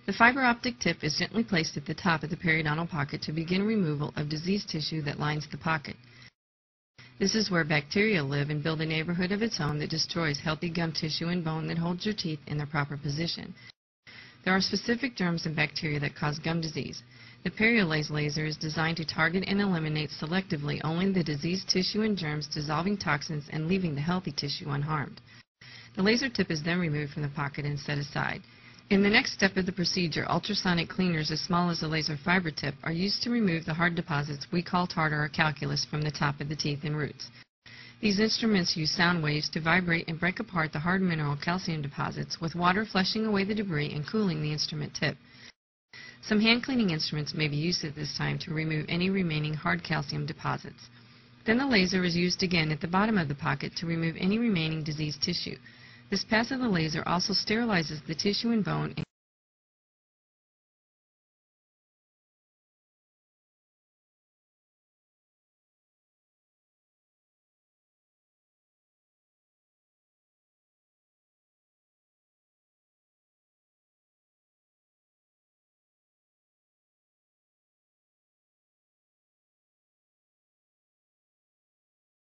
The fiber optic tip is gently placed at the top of the periodontal pocket to begin removal of diseased tissue that lines the pocket. This is where bacteria live and build a neighborhood of its own that destroys healthy gum tissue and bone that holds your teeth in their proper position. There are specific germs and bacteria that cause gum disease. The Periolase laser is designed to target and eliminate selectively only the diseased tissue and germs, dissolving toxins and leaving the healthy tissue unharmed. The laser tip is then removed from the pocket and set aside. In the next step of the procedure, ultrasonic cleaners as small as the laser fiber tip are used to remove the hard deposits we call tartar or calculus from the top of the teeth and roots. These instruments use sound waves to vibrate and break apart the hard mineral calcium deposits, with water flushing away the debris and cooling the instrument tip. Some hand cleaning instruments may be used at this time to remove any remaining hard calcium deposits. Then the laser is used again at the bottom of the pocket to remove any remaining diseased tissue. This pass of the laser also sterilizes the tissue and bone and